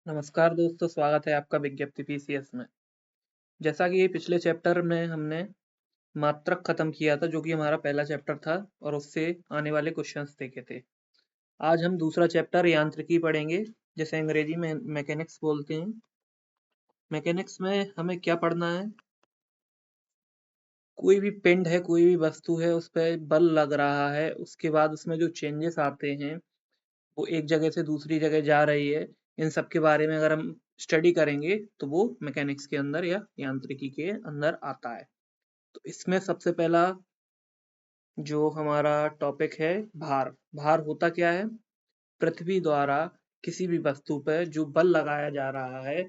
नमस्कार दोस्तों, स्वागत है आपका विज्ञप्ति पीसीएस में। जैसा कि पिछले चैप्टर में हमने मात्रक खत्म किया था, जो कि हमारा पहला चैप्टर था और उससे आने वाले क्वेश्चंस देखे थे। आज हम दूसरा चैप्टर यांत्रिकी पढ़ेंगे, जिसे अंग्रेजी में मैकेनिक्स बोलते हैं। मैकेनिक्स में हमें क्या पढ़ना है? कोई भी पिंड है, कोई भी वस्तु है, उस पर बल लग रहा है, उसके बाद उसमें जो चेंजेस आते हैं, वो एक जगह से दूसरी जगह जा रही है। इन सब के बारे में अगर हम स्टडी करेंगे तो वो मैकेनिक्स के अंदर या यांत्रिकी के अंदर आता है। तो इसमें सबसे पहला जो हमारा टॉपिक है, भार। भार होता क्या है? पृथ्वी द्वारा किसी भी वस्तु पर जो बल लगाया जा रहा है,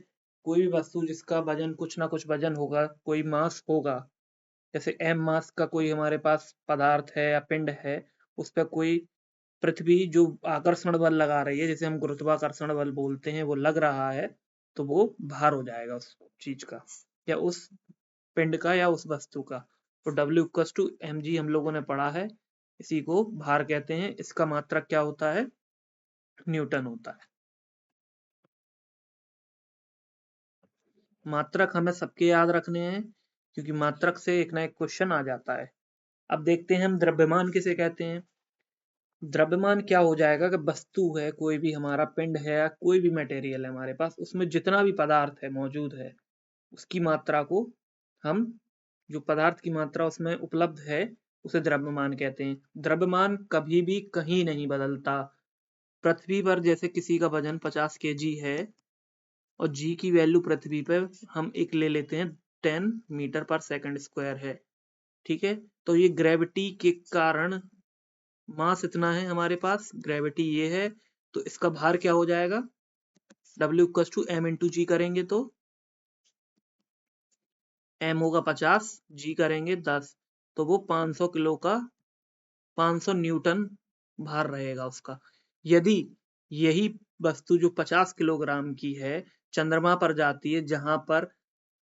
कोई भी वस्तु जिसका वजन कुछ ना कुछ वजन होगा, कोई मास होगा। जैसे एम मास का कोई हमारे पास पदार्थ है या पिंड है, उस पर कोई पृथ्वी जो आकर्षण बल लगा रही है, जिसे हम गुरुत्वाकर्षण बल बोलते हैं, वो लग रहा है, तो वो भार हो जाएगा उस चीज का या उस पिंड का या उस वस्तु का। तो W=mg हम लोगों ने पढ़ा है, इसी को भार कहते हैं। इसका मात्रक क्या होता है? न्यूटन होता है। मात्रक हमें सबके याद रखने हैं, क्योंकि मात्रक से एक ना एक क्वेश्चन आ जाता है। अब देखते हैं हम द्रव्यमान किसे कहते हैं। द्रव्यमान क्या हो जाएगा कि वस्तु है, कोई भी हमारा पिंड है या कोई भी मटेरियल है हमारे पास, उसमें जितना भी पदार्थ है मौजूद है, उसकी मात्रा को हम, जो पदार्थ की मात्रा उसमें उपलब्ध है, उसे द्रव्यमान कहते हैं। द्रव्यमान कभी भी कहीं नहीं बदलता। पृथ्वी पर जैसे किसी का वजन 50 kg है और जी की वैल्यू पृथ्वी पर हम एक ले लेते हैं 10 मीटर पर सेकंड स्क्वायर है, ठीक है। तो ये ग्रेविटी के कारण मास इतना है हमारे पास, ग्रेविटी ये है, तो इसका भार क्या हो जाएगा? W=m×g करेंगे तो m होगा 50, g करेंगे 10, तो वो 500 किलो का 500 न्यूटन भार रहेगा उसका। यदि यही वस्तु जो 50 किलोग्राम की है चंद्रमा पर जाती है, जहां पर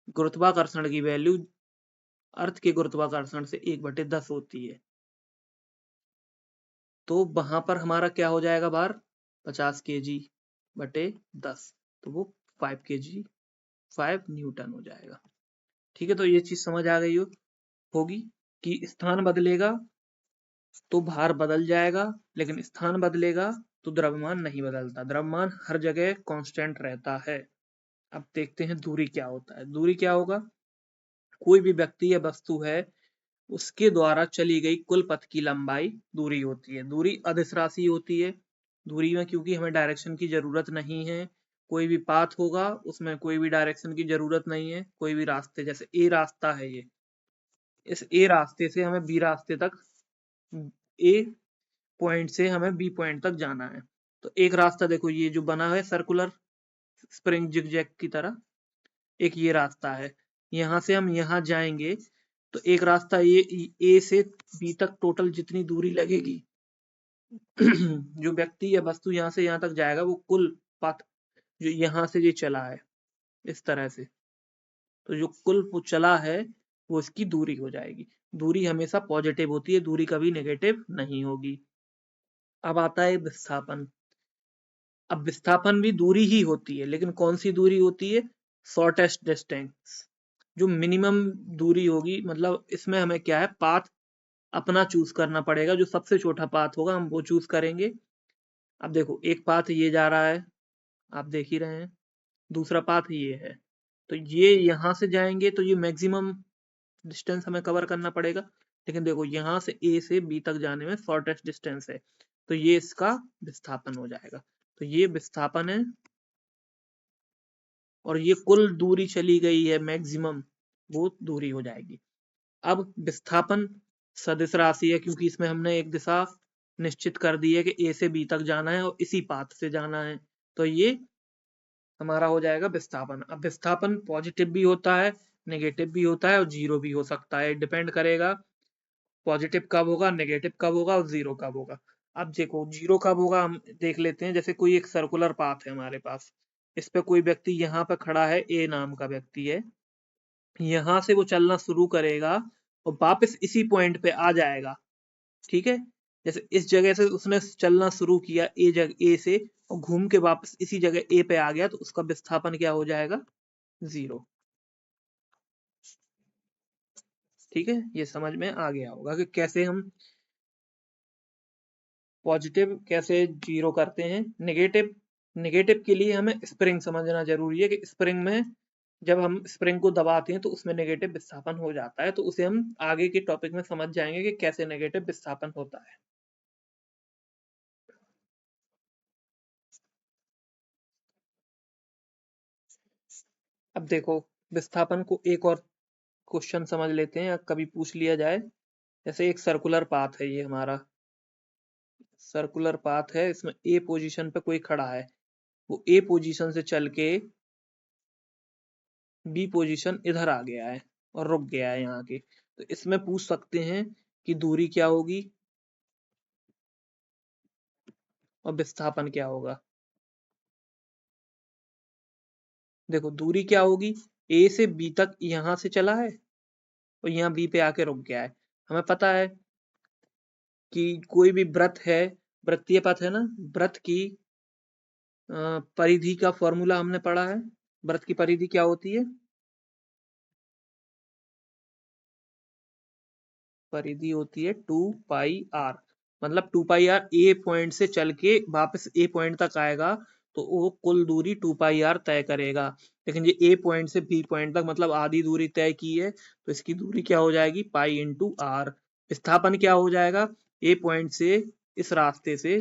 गुरुत्वाकर्षण की वैल्यू अर्थ के गुरुत्वाकर्षण से 1/10 होती है, तो वहां पर हमारा क्या हो जाएगा भार? 50 kg/10, तो वो 5 kg 5 न्यूटन हो जाएगा। ठीक है, तो ये चीज समझ आ गई होगी कि स्थान बदलेगा तो भार बदल जाएगा, लेकिन स्थान बदलेगा तो द्रव्यमान नहीं बदलता। द्रव्यमान हर जगह कांस्टेंट रहता है। अब देखते हैं दूरी क्या होता है। दूरी क्या होगा? कोई भी व्यक्ति या वस्तु है, उसके द्वारा चली गई कुल पथ की लंबाई दूरी होती है। दूरी अदिश राशि होती है। दूरी में क्योंकि हमें डायरेक्शन की जरूरत नहीं है, कोई भी पाथ होगा उसमें कोई भी डायरेक्शन की जरूरत नहीं है। कोई भी रास्ते, जैसे ए रास्ता है ये, इस ए रास्ते से हमें बी रास्ते तक, ए पॉइंट से हमें बी पॉइंट तक जाना है। तो एक रास्ता देखो, ये जो बना है सर्कुलर स्प्रिंग जिगजैग की तरह, एक ये रास्ता है। यहाँ से हम यहाँ जाएंगे तो एक रास्ता ये ए से बी तक टोटल जितनी दूरी लगेगी जो व्यक्ति या वस्तु यहाँ से यहाँ तक जाएगा, वो कुल पथ जो यहाँ से ये चला है इस तरह से, तो जो कुल वो चला है वो इसकी दूरी हो जाएगी। दूरी हमेशा पॉजिटिव होती है, दूरी कभी नेगेटिव नहीं होगी। अब आता है विस्थापन। अब विस्थापन भी दूरी ही होती है, लेकिन कौन सी दूरी होती है? शॉर्टेस्ट डिस्टेंस, जो मिनिमम दूरी होगी। मतलब इसमें हमें क्या है, पाथ अपना चूज करना पड़ेगा। जो सबसे छोटा पाथ होगा हम वो चूज करेंगे। अब देखो, एक पाथ ये जा रहा है, आप देख ही रहे हैं, दूसरा पाथ ये है, तो ये यहाँ से जाएंगे तो ये मैक्सिमम डिस्टेंस हमें कवर करना पड़ेगा। लेकिन देखो, यहाँ से ए से बी तक जाने में शॉर्टेस्ट डिस्टेंस है, तो ये इसका विस्थापन हो जाएगा। तो ये विस्थापन है, और ये कुल दूरी चली गई है मैक्सिमम, वो दूरी हो जाएगी। अब विस्थापन सदिश राशि है, क्योंकि इसमें हमने एक दिशा निश्चित कर दी है कि ए से बी तक जाना है और इसी पाथ से जाना है, तो ये हमारा हो जाएगा विस्थापन। अब विस्थापन पॉजिटिव भी होता है, नेगेटिव भी होता है और जीरो भी हो सकता है। डिपेंड करेगा पॉजिटिव कब होगा, नेगेटिव कब होगा और जीरो कब होगा। अब देखो, जीरो कब होगा हम देख लेते हैं। जैसे कोई एक सर्कुलर पाथ है हमारे पास, इस पे कोई व्यक्ति यहाँ पे खड़ा है, ए नाम का व्यक्ति है, यहाँ से वो चलना शुरू करेगा और वापस इसी पॉइंट पे आ जाएगा। ठीक है, जैसे इस जगह से उसने चलना शुरू किया, ए से और घूम के वापस इसी जगह ए पे आ गया तो उसका विस्थापन क्या हो जाएगा, 0। ठीक है, ये समझ में आ गया होगा कि कैसे हम पॉजिटिव कैसे 0 करते हैं। नेगेटिव, नेगेटिव के लिए हमें स्प्रिंग समझना जरूरी है कि स्प्रिंग में जब हम स्प्रिंग को दबाते हैं तो उसमें नेगेटिव विस्थापन हो जाता है। तो उसे हम आगे के टॉपिक में समझ जाएंगे कि कैसे नेगेटिव विस्थापन होता है। अब देखो, विस्थापन को एक और क्वेश्चन समझ लेते हैं या कभी पूछ लिया जाए। जैसे एक सर्कुलर पाथ है, ये हमारा सर्कुलर पाथ है, इसमें ए पोजीशन पे कोई खड़ा है, वो ए पोजीशन से चल के बी पोजीशन इधर आ गया है और रुक गया है यहाँ के। तो इसमें पूछ सकते हैं कि दूरी क्या होगी और विस्थापन क्या होगा। देखो दूरी क्या होगी, ए से बी तक यहाँ से चला है और यहाँ बी पे आके रुक गया है। हमें पता है कि कोई भी वृत्त है, वृत्तीय पथ है ना, वृत्त की परिधि का फॉर्मूला हमने पढ़ा है। वृत्त की परिधि क्या होती है, परिधि होती है 2πr। मतलब 2πr ए पॉइंट से चल के वापस ए पॉइंट तक आएगा तो वो कुल दूरी 2πr तय करेगा। लेकिन ये ए पॉइंट से बी पॉइंट तक मतलब आधी दूरी तय की है तो इसकी दूरी क्या हो जाएगी, पाई इंटू आर। विस्थापन क्या हो जाएगा, ए पॉइंट से इस रास्ते से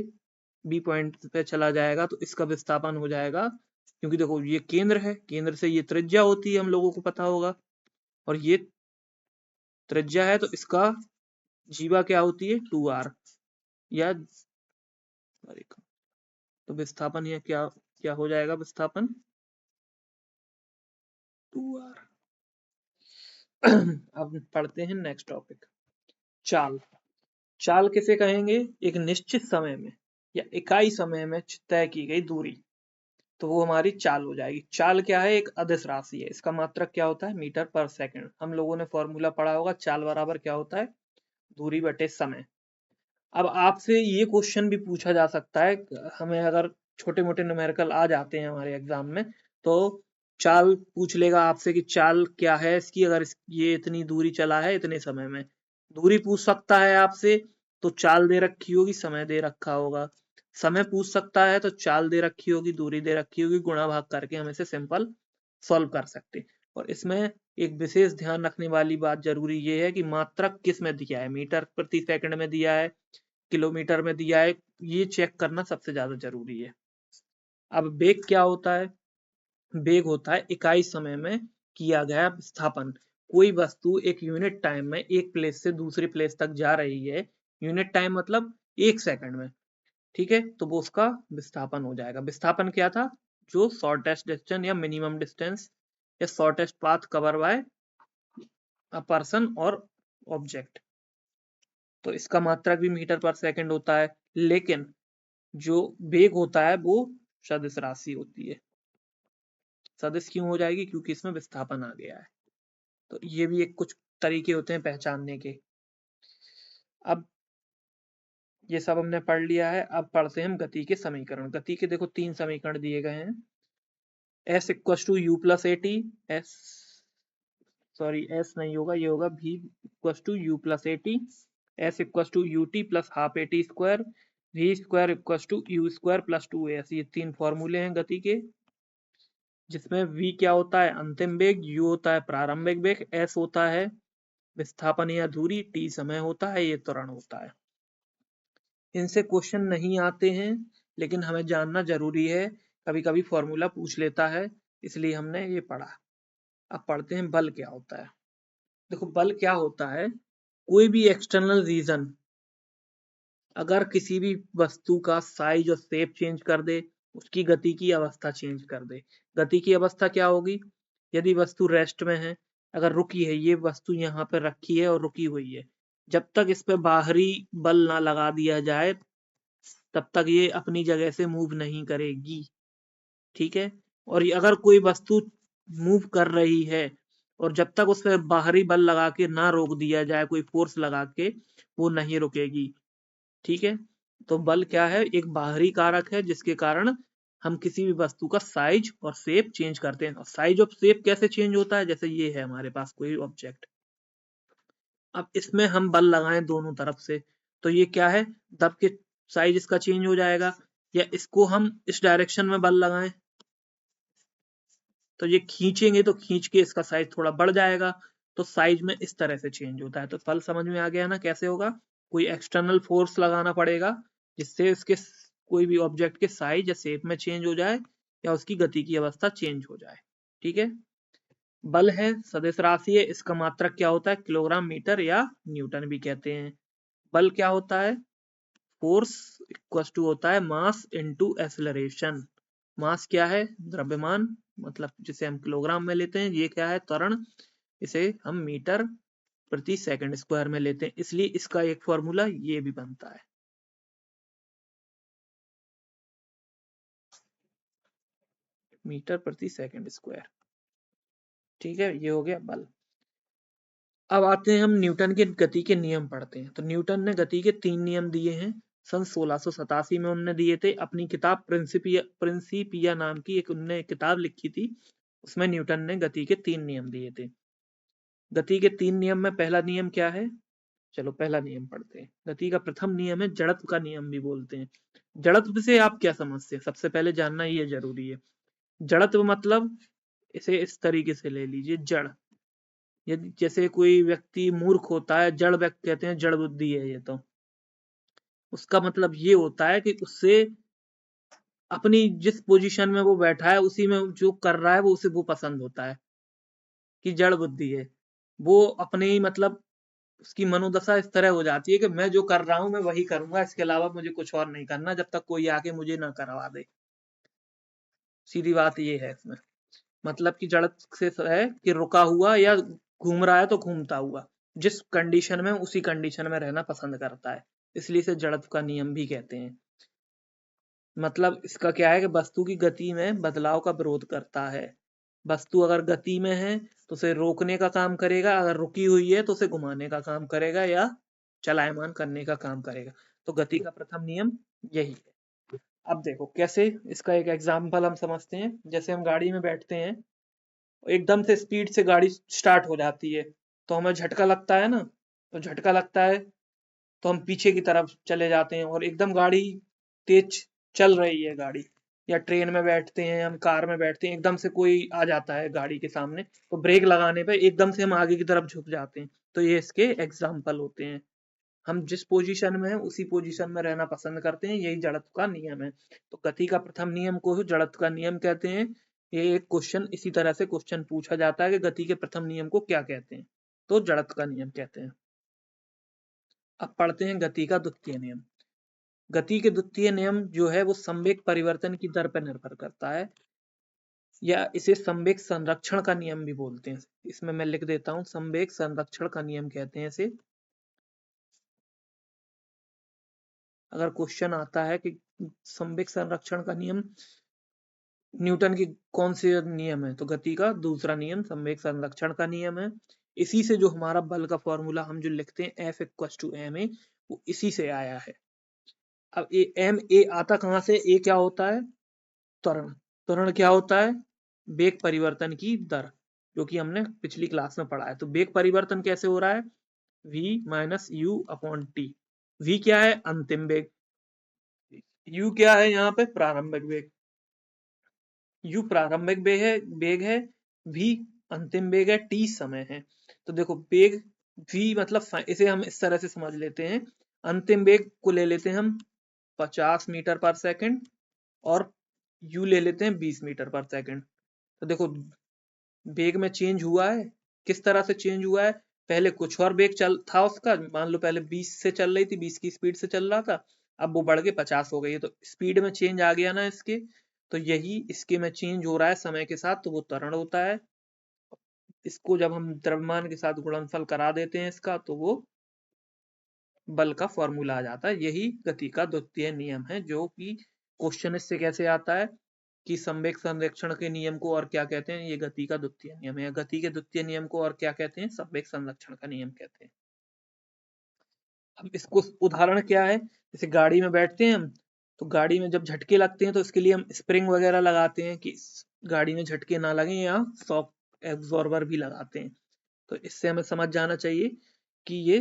बी पॉइंट पे चला जाएगा तो इसका विस्थापन हो जाएगा, क्योंकि देखो ये केंद्र है, केंद्र से ये त्रिज्या होती है, हम लोगों को पता होगा, और ये त्रिज्या है तो इसका जीवा क्या होती है 2r या तो विस्थापन यह क्या क्या हो जाएगा, विस्थापन 2r। अब पढ़ते हैं नेक्स्ट टॉपिक, चाल। चाल किसे कहेंगे, एक निश्चित समय में या इकाई समय में तय की गई दूरी, तो वो हमारी चाल हो जाएगी। चाल क्या है, एक अदिश राशि है, इसका मात्रक क्या होता है, मीटर पर सेकंड। हम लोगों ने फॉर्मूला पढ़ा होगा, चाल बराबर क्या होता है, दूरी बटे समय। अब आपसे ये क्वेश्चन भी पूछा जा सकता है, हमें अगर छोटे मोटे न्यूमेरिकल आ जाते हैं हमारे एग्जाम में तो चाल पूछ लेगा आपसे कि चाल क्या है इसकी, अगर ये इतनी दूरी चला है इतने समय में, दूरी पूछ सकता है आपसे तो चाल दे रखी होगी, समय दे रखा होगा। समय पूछ सकता है तो चाल दे रखी होगी, दूरी दे रखी होगी, गुणा भाग करके हम इसे सिंपल सॉल्व कर सकते हैं। और इसमें एक विशेष ध्यान रखने वाली बात जरूरी ये है कि मात्रक किस में दिया है, मीटर प्रति सेकंड में दिया है, किलोमीटर में दिया है, ये चेक करना सबसे ज्यादा जरूरी है। अब वेग क्या होता है, वेग होता है इकाई समय में किया गया विस्थापन। कोई वस्तु एक यूनिट टाइम में एक प्लेस से दूसरी प्लेस तक जा रही है, यूनिट टाइम मतलब 1 सेकंड में, ठीक है, तो वो उसका विस्थापन हो जाएगा। विस्थापन क्या था, जो शॉर्टेस्ट डिस्टेंस या मिनिमम डिस्टेंस या shortest path cover by a person और ऑब्जेक्ट, तो इसका मात्रक भी मीटर पर सेकंड होता है। लेकिन जो वेग होता है वो सदिश राशि होती है। सदिश क्यों हो जाएगी, क्योंकि इसमें विस्थापन आ गया है। तो ये भी एक कुछ तरीके होते हैं पहचानने के। अब ये सब हमने पढ़ लिया है, अब पढ़ते हैं हम गति के समीकरण। गति के देखो 3 समीकरण दिए गए हैं, s equal to u plus a t, s sorry s नहीं होगा, ये होगा v equal to u plus a t, s equal to u t plus half a t square, v square equal to u square plus 2s। ये 3 फॉर्मूले हैं गति के, जिसमें v क्या होता है अंतिम वेग, u होता है प्रारंभिक वेग, s होता है विस्थापन या दूरी, t समय होता है, ये त्वरण होता है। इनसे क्वेश्चन नहीं आते हैं लेकिन हमें जानना जरूरी है, कभी कभी फॉर्मूला पूछ लेता है, इसलिए हमने ये पढ़ा। अब पढ़ते हैं बल क्या होता है। देखो बल क्या होता है, कोई भी एक्सटर्नल रीजन अगर किसी भी वस्तु का साइज और शेप चेंज कर दे, उसकी गति की अवस्था चेंज कर दे। गति की अवस्था क्या होगी, यदि वस्तु रेस्ट में है, अगर रुकी है, ये वस्तु यहाँ पर रखी है और रुकी हुई है, जब तक इस पे बाहरी बल ना लगा दिया जाए तब तक ये अपनी जगह से मूव नहीं करेगी, ठीक है। और अगर कोई वस्तु मूव कर रही है और जब तक उस पर बाहरी बल लगा के ना रोक दिया जाए, कोई फोर्स लगा के, वो नहीं रुकेगी, ठीक है। तो बल क्या है, एक बाहरी कारक है जिसके कारण हम किसी भी वस्तु का साइज और शेप चेंज करते हैं। और साइज और शेप कैसे चेंज होता है, जैसे ये है हमारे पास कोई ऑब्जेक्ट, अब इसमें हम बल लगाएं दोनों तरफ से, तो ये क्या है, दब के साइज इसका चेंज हो जाएगा। या इसको हम इस डायरेक्शन में बल लगाएं तो ये खींचेंगे तो खींच के इसका साइज थोड़ा बढ़ जाएगा, तो साइज में इस तरह से चेंज होता है। तो बल समझ में आ गया ना कैसे होगा, कोई एक्सटर्नल फोर्स लगाना पड़ेगा जिससे इसके कोई भी ऑब्जेक्ट के साइज या शेप में चेंज हो जाए या उसकी गति की अवस्था चेंज हो जाए। ठीक है, बल है सदिश राशि है, इसका मात्रक क्या होता है, किलोग्राम, मीटर या न्यूटन भी कहते हैं। बल क्या होता है, फोर्स इक्वल टू होता है मास इनटू एक्सेलरेशन। मास क्या है, द्रव्यमान, मतलब जिसे हम किलोग्राम में लेते हैं। ये क्या है, त्वरण, इसे हम मीटर प्रति सेकंड स्क्वायर में लेते हैं, इसलिए इसका एक फॉर्मूला ये भी बनता है, मीटर प्रति सेकंड स्क्वायर। ठीक है, ये हो गया बल। अब आते हैं हम न्यूटन के गति के नियम पढ़ते हैं। तो न्यूटन ने गति के 3 नियम दिए हैं, सन 1687 में उन्होंने दिए थे। अपनी किताब प्रिंसिपिया नाम की एक उन्होंने किताब लिखी थी, उसमें न्यूटन ने गति के 3 नियम दिए थे। गति के 3 नियम में पहला नियम क्या है, चलो पहला नियम पढ़ते हैं। गति का प्रथम नियम है, जड़त्व का नियम भी बोलते हैं। जड़त्व से आप क्या समझते हैं, सबसे पहले जानना ये जरूरी है। जड़त्व मतलब, इसे इस तरीके से ले लीजिए, जड़, यदि जैसे कोई व्यक्ति मूर्ख होता है, जड़ व्यक्ति कहते हैं, जड़ बुद्धि है ये, तो उसका मतलब ये होता है कि उससे अपनी जिस पोजीशन में वो बैठा है उसी में जो कर रहा है वो उसे वो पसंद होता है, कि जड़ बुद्धि है। वो अपने ही मतलब उसकी मनोदशा इस तरह हो जाती है कि मैं जो कर रहा हूं मैं वही करूंगा, इसके अलावा मुझे कुछ और नहीं करना, जब तक कोई आके मुझे ना करवा दे। सीधी बात ये है इसमें, मतलब कि जड़ से है कि रुका हुआ या घूम रहा है तो घूमता हुआ, जिस कंडीशन में उसी कंडीशन में रहना पसंद करता है, इसलिए इसे जड़त्व का नियम भी कहते हैं। मतलब इसका क्या है कि वस्तु की गति में बदलाव का विरोध करता है। वस्तु अगर गति में है तो उसे रोकने का काम करेगा, अगर रुकी हुई है तो उसे घुमाने का काम करेगा या चलायमान करने का काम करेगा। तो गति का प्रथम नियम यही है। अब देखो कैसे, इसका एक एग्जाम्पल हम समझते हैं। जैसे हम गाड़ी में बैठते हैं, एकदम से स्पीड से गाड़ी स्टार्ट हो जाती है तो हमें झटका लगता है ना, तो झटका लगता है तो हम पीछे की तरफ चले जाते हैं, और एकदम गाड़ी तेज चल रही है गाड़ी, या ट्रेन में बैठते हैं, हम कार में बैठते हैं, एकदम से कोई आ जाता है गाड़ी के सामने तो ब्रेक लगाने पे एकदम से हम आगे की तरफ झुक जाते हैं। तो ये इसके एग्जाम्पल होते हैं। हम जिस पोजीशन में है उसी पोजीशन में रहना पसंद करते हैं, यही जड़त्व का नियम है। तो गति का प्रथम नियम को जड़त्व का नियम कहते हैं। ये एक क्वेश्चन इसी तरह से क्वेश्चन पूछा जाता है कि गति के प्रथम नियम को क्या कहते हैं, तो जड़त्व का नियम कहते हैं। अब पढ़ते हैं गति का द्वितीय नियम। गति के द्वितीय नियम जो है वो संवेग परिवर्तन की दर पर निर्भर करता है, या इसे संवेग संरक्षण का नियम भी बोलते हैं। इसमें मैं लिख देता हूं, संवेग संरक्षण का नियम कहते हैं इसे। अगर क्वेश्चन आता है कि संवेग संरक्षण का नियम न्यूटन की कौन से नियम है, तो गति का दूसरा नियम संवेग संरक्षण का नियम है। इसी से जो हमारा बल का फॉर्मूला हम जो लिखते हैं F equal to m a, वो इसी से आया है। अब ए एम ए आता कहां से, ए क्या होता है, त्वरण। त्वरण क्या होता है, वेग परिवर्तन की दर, जो कि हमने पिछली क्लास में पढ़ा है। तो वेग परिवर्तन कैसे हो रहा है, v minus you upon T. v क्या है, अंतिम वेग, u क्या है यहाँ पे, प्रारंभिक वेग। u प्रारंभिक वेग है, v अंतिम वेग है, t समय है। तो देखो वेग v मतलब इसे हम इस तरह से समझ लेते हैं, अंतिम वेग को ले लेते हैं हम 50 मीटर पर सेकंड, और u ले लेते हैं 20 मीटर पर सेकंड। तो देखो वेग में चेंज हुआ है, किस तरह से चेंज हुआ है, पहले कुछ और वेग चल था उसका, मान लो पहले 20 से चल रही थी, 20 की स्पीड से चल रहा था, अब वो बढ़ के 50 हो गई है, तो स्पीड में चेंज आ गया ना इसके। तो यही इसके में चेंज हो रहा है समय के साथ, तो वो त्वरण होता है। इसको जब हम द्रव्यमान के साथ गुणनफल करा देते हैं इसका, तो वो बल का फॉर्मूला आ जाता है। यही गति का द्वितीय नियम है, जो कि क्वेश्चन इससे कैसे आता है कि संवेग संरक्षण के नियम को और क्या कहते हैं, ये गति का द्वितीय नियम है। गति के द्वितीय नियम को और क्या कहते हैं, संवेग संरक्षण का नियम कहते हैं। अब इसको उदाहरण क्या है, जैसे गाड़ी में बैठते हैं हम, तो गाड़ी में जब झटके लगते हैं तो इसके लिए हम स्प्रिंग वगैरह लगाते हैं कि गाड़ी में झटके ना लगें, या शॉक एब्जॉर्बर भी लगाते हैं। तो इससे हमें समझ जाना चाहिए कि ये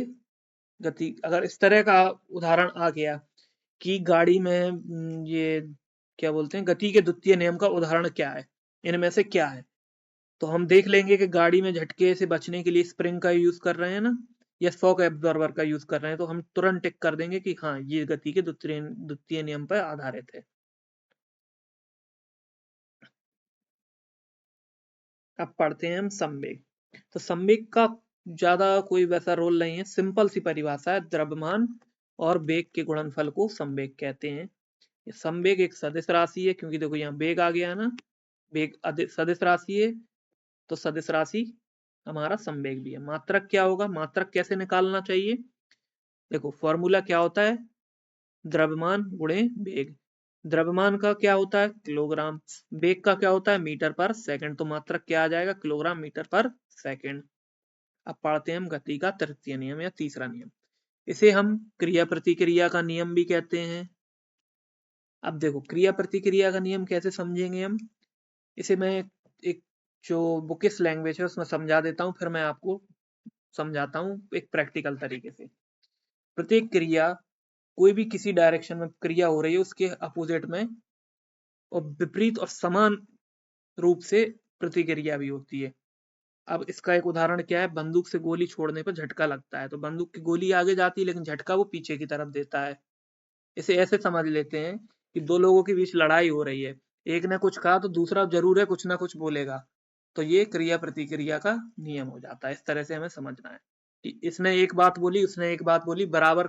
गति, अगर इस तरह का उदाहरण आ गया कि गाड़ी में ये क्या बोलते हैं, गति के द्वितीय नियम का उदाहरण क्या है, इनमें से क्या है, तो हम देख लेंगे कि गाड़ी में झटके से बचने के लिए स्प्रिंग का यूज कर रहे हैं ना, या शॉक एब्जॉर्बर का यूज कर रहे हैं, तो हम तुरंत टिक कर देंगे कि हाँ ये गति के द्वितीय नियम पर आधारित है। अब पढ़ते हैं हम संवेग। तो संवेग का ज्यादा कोई वैसा रोल नहीं है, सिंपल सी परिभाषा है, द्रव्यमान और वेग के गुणनफल को संवेग कहते हैं। संवेग एक सदिश राशि है, क्योंकि देखो यहाँ वेग आ गया है ना, वेग सदिश राशि है, तो सदिश राशि हमारा संवेग भी है। मात्रक क्या होगा, मात्रक कैसे निकालना चाहिए, देखो फॉर्मूला क्या होता है, द्रव्यमान गुणे वेग। द्रव्यमान का क्या होता है, किलोग्राम, वेग का क्या होता है, मीटर पर सेकंड, तो मात्रक क्या आ जाएगा, किलोग्राम मीटर पर सेकंड। अब पढ़ते हैं हम गति का तृतीय नियम या तीसरा नियम, इसे हम क्रिया प्रतिक्रिया का नियम भी कहते हैं। अब देखो क्रिया प्रतिक्रिया का नियम कैसे समझेंगे हम, इसे मैं एक जो बुकिश लैंग्वेज है उसमें समझा देता हूँ, फिर मैं आपको समझाता हूँ एक प्रैक्टिकल तरीके से। प्रत्येक क्रिया, कोई भी किसी डायरेक्शन में क्रिया हो रही है, उसके अपोजिट में और विपरीत और समान रूप से प्रतिक्रिया भी होती है। अब इसका एक उदाहरण क्या है, बंदूक से गोली छोड़ने पर झटका लगता है, तो बंदूक की गोली आगे जाती है लेकिन झटका वो पीछे की तरफ देता है। इसे ऐसे समझ लेते हैं कि दो लोगों के बीच लड़ाई हो रही है, एक ने कुछ कहा तो दूसरा जरूर है कुछ ना कुछ बोलेगा, तो ये क्रिया प्रतिक्रिया का नियम हो जाता है। इस तरह से हमें समझना है कि इसने एक बात बोली, उसने एक बात बोली, बराबर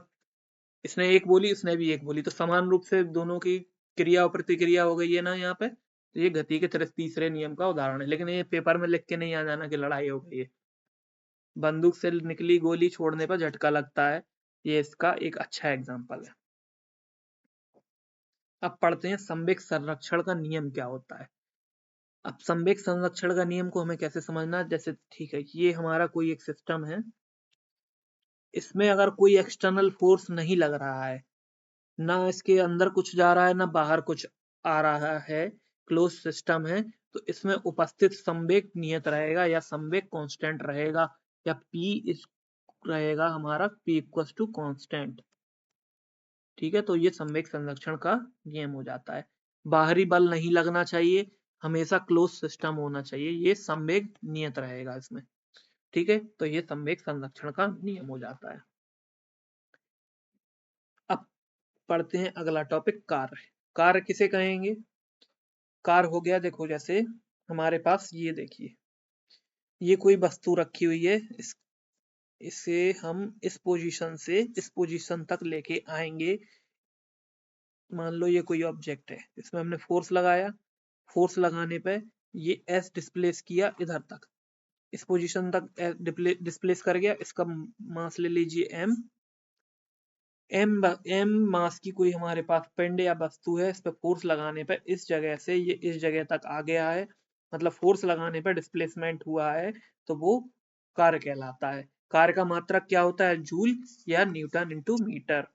इसने एक बोली, उसने भी एक बोली, तो समान रूप से दोनों की क्रिया और प्रतिक्रिया हो गई है ना यहाँ पे, तो ये गति के तीसरे नियम का उदाहरण है। लेकिन ये पेपर में लिख के नहीं आ जाना कि लड़ाई हो गई है, बंदूक से निकली गोली छोड़ने पर झटका लगता है, ये इसका एक अच्छा एग्जाम्पल है। अब पढ़ते हैं संवेग संरक्षण का नियम क्या होता है। अब संवेग संरक्षण का नियम को हमें कैसे समझना है, जैसे ठीक है ये हमारा कोई एक सिस्टम है, इसमें अगर कोई एक्सटर्नल फोर्स नहीं लग रहा है, ना इसके अंदर कुछ जा रहा है ना बाहर कुछ आ रहा है, क्लोज सिस्टम है, तो इसमें उपस्थित संवेग नियत रहेगा या संवेग कांस्टेंट रहेगा, या P इस रहेगा हमारा P इक्वल टू कांस्टेंट। ठीक है, तो ये संवेग संरक्षण का नियम हो जाता है। बाहरी बल नहीं लगना चाहिए, हमेशा क्लोज सिस्टम होना चाहिए, ये संवेग नियत रहेगा इसमें। ठीक है, तो ये संवेग संरक्षण का नियम हो जाता है। अब पढ़ते हैं अगला टॉपिक, कार्य। कार्य किसे कहेंगे, कार्य हो गया, देखो जैसे हमारे पास ये देखिए, ये कोई वस्तु रखी हुई है, इसे हम इस पोजीशन से इस पोजीशन तक लेके आएंगे। मान लो ये कोई ऑब्जेक्ट है, इसमें हमने फोर्स लगाया, फोर्स लगाने पे ये एस डिस्प्लेस किया इधर तक, इस पोजीशन तक डिस्प्लेस कर गया, इसका मास ले लीजिए एम। एम मास की कोई हमारे पास पिंड या वस्तु है, इस पे फोर्स लगाने पे इस जगह से ये इस जगह तक आ गया है, मतलब फोर्स लगाने पे डिस्प्लेसमेंट हुआ है, तो वो कार्य कहलाता है। कार्य का मात्रक क्या होता है, जूल या न्यूटन इंटू मीटर।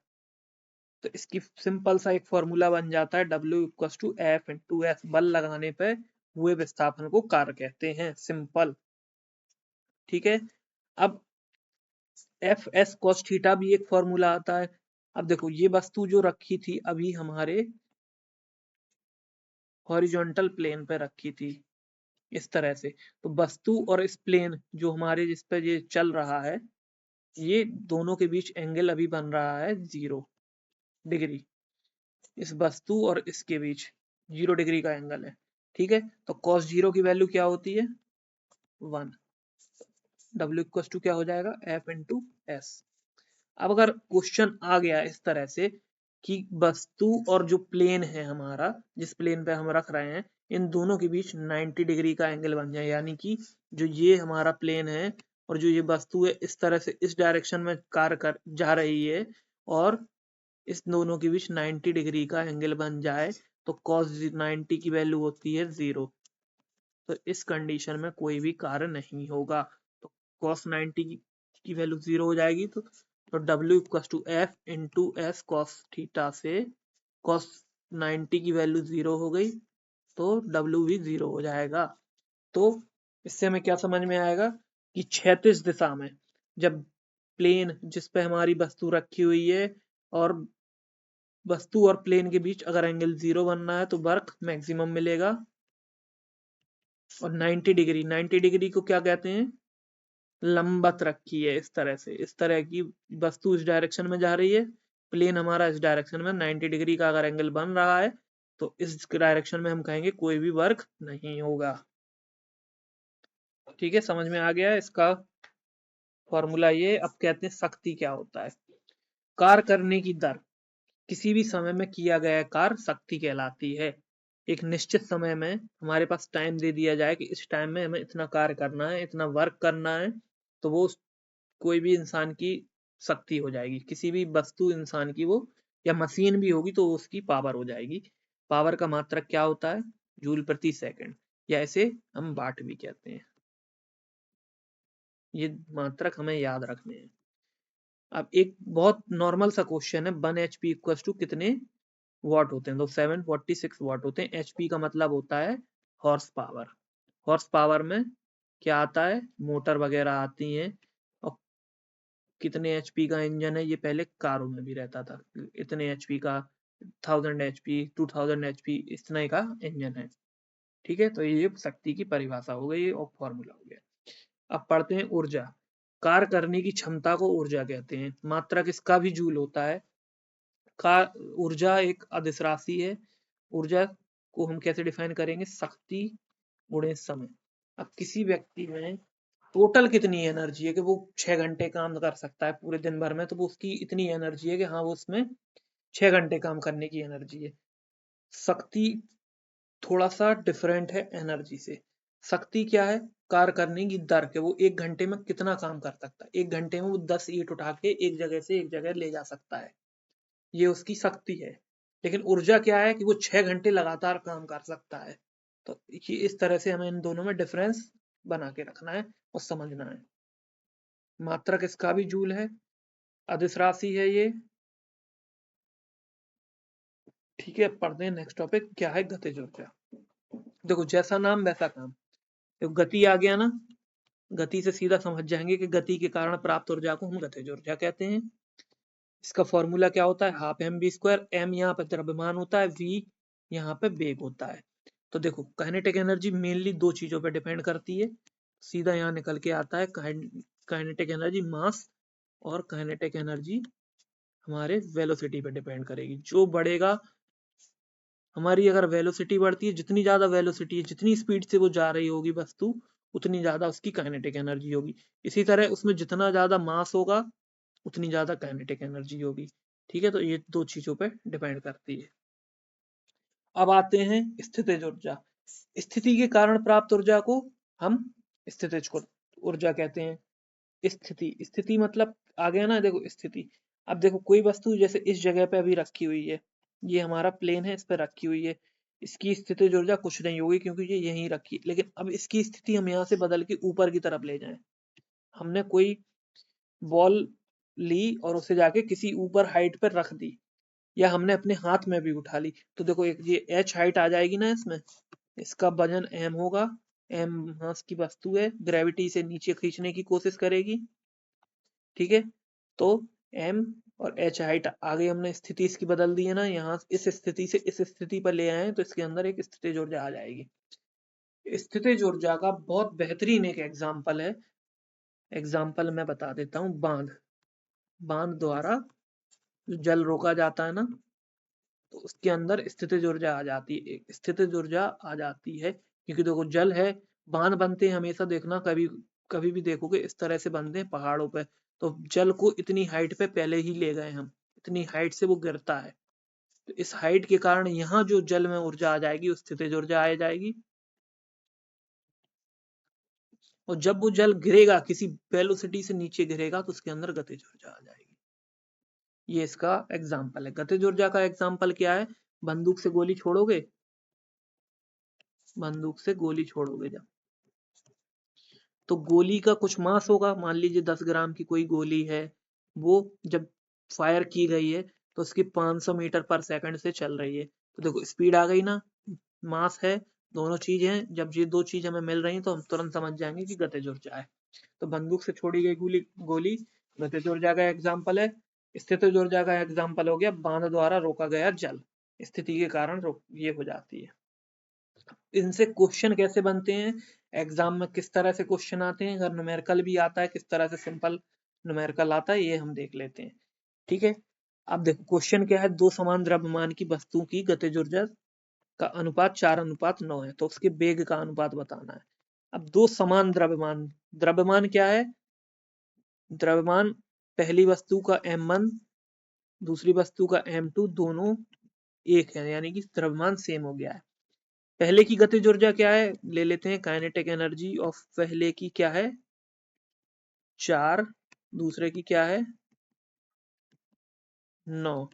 तो इसकी सिंपल सा एक फॉर्मूला बन जाता है, W equal to f into s, बल लगाने पे हुए विस्थापन को कार्य कहते हैं, सिंपल। ठीक है, अब एफ एस कॉस थीटा भी एक फॉर्मूला आता है। अब देखो ये वस्तु जो रखी थी अभी हमारे हॉरिजॉन्टल प्लेन पे रखी थी इस तरह से, तो वस्तु और इस प्लेन जो हमारे जिस पे ये चल रहा है, ये दोनों के बीच एंगल अभी बन रहा है 0 डिग्री, इस वस्तु और इसके बीच 0 डिग्री का एंगल है। ठीक है, तो cos 0 की वैल्यू क्या होती है, 1। W इक्वल टू क्या हो जाएगा, F इंटू एस। अब अगर क्वेश्चन आ गया इस तरह से कि वस्तु और जो प्लेन है हमारा, जिस प्लेन पे हम रख रहे हैं, इन दोनों के बीच 90 डिग्री का एंगल बन जाए, यानी कि जो ये हमारा प्लेन है और जो ये वस्तु है इस तरह से इस डायरेक्शन में कार्य कर जा रही है, और इस दोनों के बीच 90 डिग्री का एंगल बन जाए, तो cos 90 की वैल्यू होती है 0। तो इस कंडीशन में कोई भी कार्य नहीं होगा, तो cos 90 की वैल्यू 0 हो जाएगी, तो तो W equal to f into s cos theta से कॉस 90 की वैल्यू 0 हो गई, तो W भी 0 हो जाएगा। तो इससे हमें क्या समझ में आएगा कि क्षैतिज दिशा में जब प्लेन जिस पे हमारी वस्तु रखी हुई है और वस्तु और प्लेन के बीच अगर एंगल 0 बनना है तो वर्क मैक्सिमम मिलेगा। और 90 डिग्री को क्या कहते हैं, लंबवत रखी है इस तरह से, इस तरह की वस्तु इस डायरेक्शन में जा रही है, प्लेन हमारा इस डायरेक्शन में 90 डिग्री का अगर एंगल बन रहा है तो इस डायरेक्शन में हम कहेंगे कोई भी वर्क नहीं होगा। ठीक है, समझ में आ गया इसका फॉर्मूला ये। अब कहते हैं शक्ति क्या होता है। कार्य करने की दर, किसी भी समय में किया गया कार्य शक्ति कहलाती है। एक निश्चित समय में हमारे पास टाइम दे दिया जाए कि इस टाइम में हमें इतना कार्य करना है, इतना वर्क करना है, तो वो कोई भी इंसान की शक्ति हो जाएगी। किसी भी वस्तु इंसान की वो या मशीन भी होगी तो उसकी पावर हो जाएगी। पावर का मात्रक क्या होता है, जूल प्रति सेकंड, या इसे हम वाट भी कहते हैं। ये मात्रक हमें याद रखने हैं। अब एक बहुत नॉर्मल सा क्वेश्चन है, 1 HP इक्वल टू कितने वॉट होते हैं, तो 746 वॉट होते हैं। HP का मतलब होता है हॉर्स पावर। हॉर्स पावर में क्या आता है, मोटर वगैरह आती हैं। और कितने HP का इंजन है, ये पहले कारों में भी रहता था, इतने HP का, 1000 HP 2000 HP इस तरह का इंजन है। ठीक है, तो ये शक्ति की परिभाषा हो गई और फॉर्मूला हो गया। अब पढ़ते हैं ऊर्जा। कार्य करने की क्षमता को ऊर्जा कहते हैं। मात्रक इसका भी जूल होता है। का ऊर्जा एक अदिश राशि है। ऊर्जा को हम कैसे डिफाइन करेंगे, शक्ति गुणे समय। अब किसी व्यक्ति में टोटल कितनी एनर्जी है कि वो 6 घंटे काम कर सकता है पूरे दिन भर में, तो वो उसकी इतनी एनर्जी है कि हाँ वो उसमें 6 घंटे काम करने की एनर्जी है। शक्ति थोड़ा सा डिफरेंट है एनर्जी से। शक्ति क्या है, कार्य करने की दर के वो 1 घंटे में कितना काम कर सकता है। 1 घंटे में वो 10 ईंट उठा के एक जगह से एक जगह ले जा सकता है, ये उसकी शक्ति है। लेकिन ऊर्जा क्या है कि वो 6 घंटे लगातार काम कर सकता है। तो ये इस तरह से हमें इन दोनों में डिफरेंस बना के रखना है और समझना है। मात्रक इसका भी जूल है, अदिश राशि है ये। ठीक है, पढ़ते हैं नेक्स्ट टॉपिक क्या है, गतिज ऊर्जा। देखो जैसा नाम वैसा काम। तो गति आ गया ना, गति से सीधा समझ जाएंगे कि गति के कारण प्राप्त ऊर्जा को हम गतिज ऊर्जा कहते हैं। इसका फॉर्मूला क्या होता है, half m b square. M यहाँ पे द्रव्यमान होता है, वी यहाँ पे वेग होता है। तो देखो काइनेटिक एनर्जी मेनली दो चीजों पे डिपेंड करती है, सीधा यहाँ निकल के आता है। काइनेटिक एनर्जी मास और काइनेटिक एनर्जी हमारे वेलोसिटी पे डिपेंड करेगी। जो बढ़ेगा, हमारी अगर वेलोसिटी बढ़ती है, जितनी ज्यादा वेलोसिटी है, जितनी स्पीड से वो जा रही होगी वस्तु, उतनी ज्यादा उसकी काइनेटिक एनर्जी होगी। इसी तरह उसमें जितना ज्यादा मास होगा उतनी ज्यादा काइनेटिक एनर्जी होगी। ठीक है, तो ये दो चीजों पे डिपेंड करती है। अब आते हैं स्थितिज ऊर्जा। स्थिति के कारण प्राप्त ऊर्जा को हम स्थितिज ऊर्जा कहते हैं। स्थिति, स्थिति मतलब आ गया ना, देखो स्थिति। अब देखो कोई वस्तु जैसे इस जगह पे अभी रखी हुई है, ये हमारा प्लेन है, इस पे रखी हुई है, इसकी स्थितिज ऊर्जा कुछ नहीं होगी क्योंकि ये यहीं रखी। लेकिन अब इसकी स्थिति हम यहाँ से बदल के ऊपर की तरफ ले जाएं, हमने कोई बॉल ली और उसे जाके किसी ऊपर हाइट पर रख दी, या हमने अपने हाथ में भी उठा ली, तो देखो एक ये h हाइट आ जाएगी ना इसमें, इसका वजन m होगा। m मास की वस्तु है, ग्रेविटी से नीचे खींचने की कोशिश करेगी। ठीक है, तो m और h हाइट आ गई, हमने स्थिति इसकी बदल दी है ना, यहाँ इस स्थिति से इस स्थिति पर ले आए तो इसके अंदर एक स्थितिज ऊर्जा आ जाएगी। स्थितिज ऊर्जा का बहुत बेहतरीन एक एग्जाम्पल है, एग्जाम्पल मैं बता देता हूँ। बांध, बांध द्वारा जो जल रोका जाता है ना, तो उसके अंदर स्थितिज ऊर्जा आ जाती है, एक स्थितिज ऊर्जा आ जाती है। क्योंकि देखो जल है, बांध बनते हैं हमेशा, देखना कभी कभी भी देखोगे इस तरह से बनते हैं पहाड़ों पे, तो जल को इतनी हाइट पे पहले ही ले गए हम, इतनी हाइट से वो गिरता है, तो इस हाइट के कारण यहाँ जो जल में ऊर्जा आ जाएगी वो स्थितिज ऊर्जा आ जाएगी। और जब वो जल गिरेगा, किसी वेलोसिटी से नीचे गिरेगा, तो उसके अंदर गतिज ऊर्जा आ जाएगी। ये इसका एग्जाम्पल है। गतिज ऊर्जा का एग्जाम्पल क्या है, बंदूक से गोली छोड़ोगे, बंदूक से गोली छोड़ोगे जब, तो गोली का कुछ मास होगा, मान लीजिए 10 ग्राम की कोई गोली है, वो जब फायर की गई है तो उसकी 500 मीटर पर सेकंड से चल रही है। तो देखो स्पीड आ गई ना, मास है, दोनों चीज हैं। जब ये दो चीज हमें मिल रही हैं तो हम तुरंत समझ जाएंगे कि गतिज ऊर्जा है। तो बंदूक से छोड़ी गई गोली गतिज ऊर्जा का एग्जाम्पल है। स्थितिज ऊर्जा का एग्जाम्पल हो गया बांध द्वारा रोका गया जल, स्थिति के कारण ये हो जाती है। इनसे क्वेश्चन कैसे बनते हैं, एग्जाम में किस तरह से क्वेश्चन आते हैं, अगर न्यूमेरिकल भी आता है किस तरह से सिंपल न्यूमेरिकल आता है, ये हम देख लेते हैं। ठीक है, अब देखो क्वेश्चन क्या है, दो समान द्रव्यमान की वस्तु की गतिज ऊर्जा का अनुपात 4:9 है, तो उसके वेग का अनुपात बताना है। अब दो समान द्रव्यमान, द्रव्यमान क्या है, द्रव्यमान पहली वस्तु का m1 दूसरी वस्तु का m2 दोनों एक है, यानी कि द्रव्यमान सेम हो गया है। पहले की गतिज ऊर्जा क्या है, ले लेते हैं काइनेटिक एनर्जी ऑफ पहले की क्या है 4, दूसरे की क्या है 9।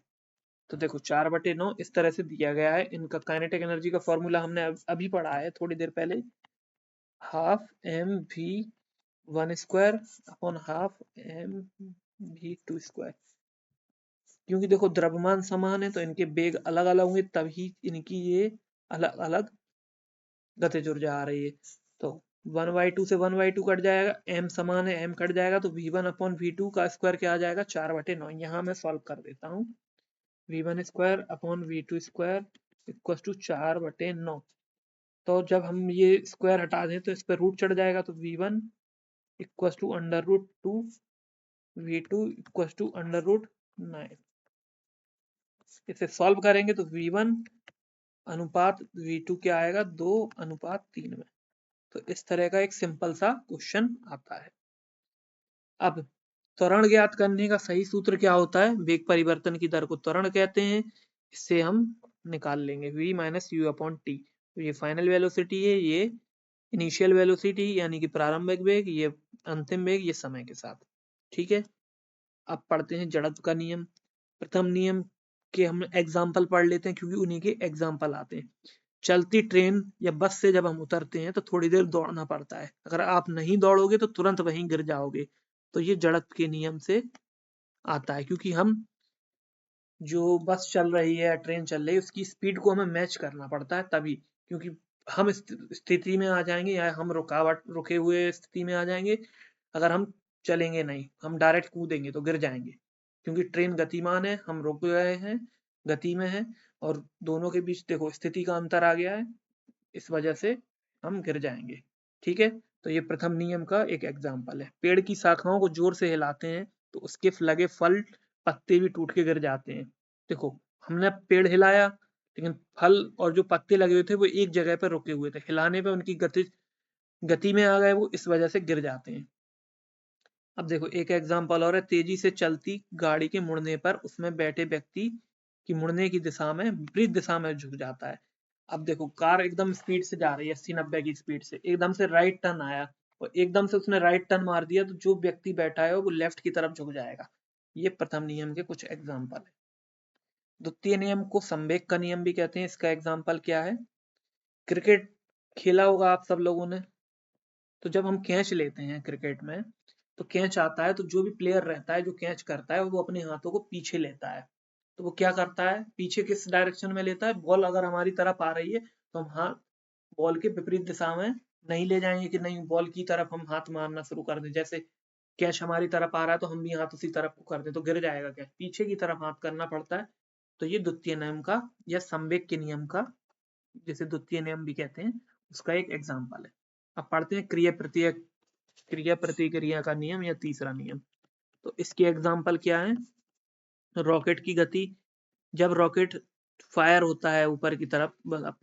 तो देखो 4/9 इस तरह से दिया गया है। इनका काइनेटिक एनर्जी का फॉर्मूला हमने अभी पढ़ा है थोड़ी देर पहले, half mv1 square upon half mv2 square. क्योंकि देखो द्रव्यमान समान है तो इनके वेग अलग अलग होंगे, तभी इनकी ये अलग अलग गतिज ऊर्जा आ रही है। तो 1/2 से 1/2 कट जाएगा, m समान है m कट जाएगा, तो v1/v2 का स्क्वायर क्या आ जाएगा 4/9। यहाँ मैं सॉल्व कर देता हूँ, v1 स्क्वायर/v2 स्क्वायर इक्वल टू 4/9। तो जब हम ये स्क्वायर हटा दें तो इस पर रूट चढ़ जाएगा, तो v1 equal to √2, v2 equal to √9। इसे सॉल्व करेंगे तो v1 अनुपात v2 क्या आएगा 2:3 में। तो इस तरह का एक सिंपल सा क्वेश्चन आता है। अब त्वरण ज्ञात करने का सही सूत्र क्या होता है, वेग परिवर्तन की दर को त्वरण कहते हैं। इससे हम निकाल लेंगे v माइनस u/t। तो ये फाइनल वेलोसिटी है, ये इनिशियल वेलोसिटी यानी कि प्रारंभिक वेग, ये अंतिम वेग, ये समय के साथ। ठीक है, अब पढ़ते हैं जड़त्व का नियम। प्रथम नियम के हम एग्जाम्पल पढ़ लेते हैं क्योंकि उन्हीं के एग्जाम्पल आते हैं। चलती ट्रेन या बस से जब हम उतरते हैं तो थोड़ी देर दौड़ना पड़ता है, अगर आप नहीं दौड़ोगे तो तुरंत वहीं गिर जाओगे। तो ये जड़त्व के नियम से आता है, क्योंकि हम जो बस चल रही है या ट्रेन चल रही है उसकी स्पीड को हमें मैच करना पड़ता है तभी, क्योंकि हम स्थिति में आ जाएंगे या हम रुके हुए स्थिति में आ जाएंगे अगर हम चलेंगे नहीं, हम डायरेक्ट कूदेंगे तो गिर जाएंगे। क्योंकि ट्रेन गतिमान है, हम रुक गए हैं, गति में है, और दोनों के बीच देखो स्थिति का अंतर आ गया है, इस वजह से हम गिर जाएंगे। ठीक है, तो ये प्रथम नियम का एक एग्जाम्पल है। पेड़ की शाखाओं को जोर से हिलाते हैं तो उसके लगे फल पत्ते भी टूट के गिर जाते हैं। देखो हमने पेड़ हिलाया लेकिन फल और जो पत्ते लगे हुए थे वो एक जगह पर रुके हुए थे, हिलाने पे उनकी गति में आ गए, वो इस वजह से गिर जाते हैं। अब देखो एक एग्जाम्पल और है, तेजी से चलती गाड़ी के मुड़ने पर उसमें बैठे व्यक्ति की मुड़ने की दिशा में विपरीत दिशा में झुक जाता है। अब देखो कार एकदम स्पीड से जा रही है 80-90 की स्पीड से, एकदम से राइट टर्न आया और एकदम से उसने राइट टर्न मार दिया, तो जो व्यक्ति बैठा है वो लेफ्ट की तरफ झुक जाएगा। ये प्रथम नियम के कुछ एग्जाम्पल है। द्वितीय नियम को संवेग का नियम भी कहते हैं। इसका एग्जाम्पल क्या है, क्रिकेट खेला होगा आप सब लोगों ने, तो जब हम कैच लेते हैं क्रिकेट में तो कैच आता है तो जो भी प्लेयर रहता है जो कैच करता है वो अपने हाथों को पीछे लेता है। तो वो क्या करता है, पीछे किस डायरेक्शन में लेता है, बॉल अगर हमारी तरफ आ रही है तो हम हाथ बॉल के विपरीत दिशा में नहीं ले जाएंगे कि नहीं बॉल की तरफ हम हाथ मारना शुरू कर दें, जैसे कैच हमारी तरफ आ रहा है तो हम भी हाथ उसी तरफ को कर दें तो गिर जाएगा कैच, पीछे की तरफ हाथ करना पड़ता है। तो ये द्वितीय नियम का या संवेग के नियम का, जिसे द्वितीय नियम भी कहते हैं, उसका एक एग्जाम्पल है। अब पढ़ते हैं क्रिया प्रतिक्रिया का नियम या तीसरा नियम। तो इसके एग्जाम्पल क्या है, रॉकेट की गति, जब रॉकेट फायर होता है ऊपर की तरफ,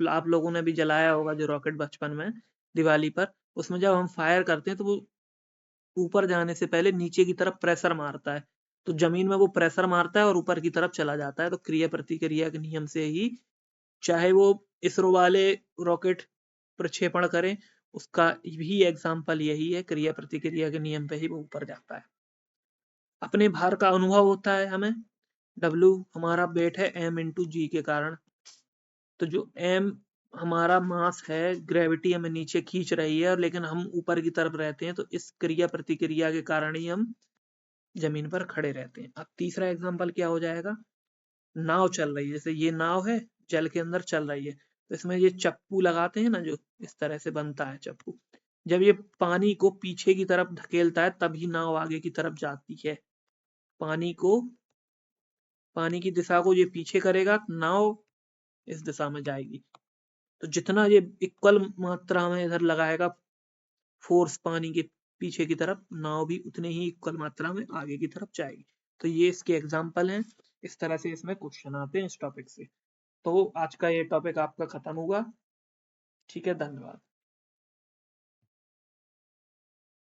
आप लोगों ने भी जलाया होगा जो रॉकेट बचपन में दिवाली पर, उसमें जब हम फायर करते हैं तो वो ऊपर जाने से पहले नीचे की तरफ प्रेशर मारता है, तो जमीन में वो प्रेशर मारता है और ऊपर की तरफ चला जाता है। तो क्रिया प्रतिक्रिया के नियम से ही, चाहे वो इसरो वाले रॉकेट प्रक्षेपण करें, उसका भी एग्जाम्पल यही है, क्रिया प्रतिक्रिया के नियम पे ही वो ऊपर जाता है। अपने भार का अनुभव होता है हमें, W हमारा वेट है m/g के कारण। तो जो m हमारा मास है, ग्रेविटी हमें नीचे खींच रही है और लेकिन हम ऊपर की तरफ रहते हैं, तो इस क्रिया प्रतिक्रिया के कारण ही हम जमीन पर खड़े रहते हैं। अब तीसरा एग्जाम्पल क्या हो जाएगा, नाव चल रही है, जैसे ये नाव है जल के अंदर चल रही है, तो इसमें ये चप्पू लगाते हैं ना, जो इस तरह से बनता है चप्पू, जब ये पानी को पीछे की तरफ धकेलता है तभी नाव आगे की तरफ जाती है। पानी को, पानी की दिशा को ये पीछे करेगा, नाव इस दिशा में जाएगी। तो जितना ये इक्वल मात्रा में इधर लगाएगा फोर्स पानी के पीछे की तरफ, नाव भी उतने ही इक्वल मात्रा में आगे की तरफ जाएगी। तो ये इसके एग्जाम्पल हैं। इस तरह से इसमें क्वेश्चन आते हैं इस टॉपिक से। तो आज का ये टॉपिक आपका खत्म हुआ। ठीक है, धन्यवाद।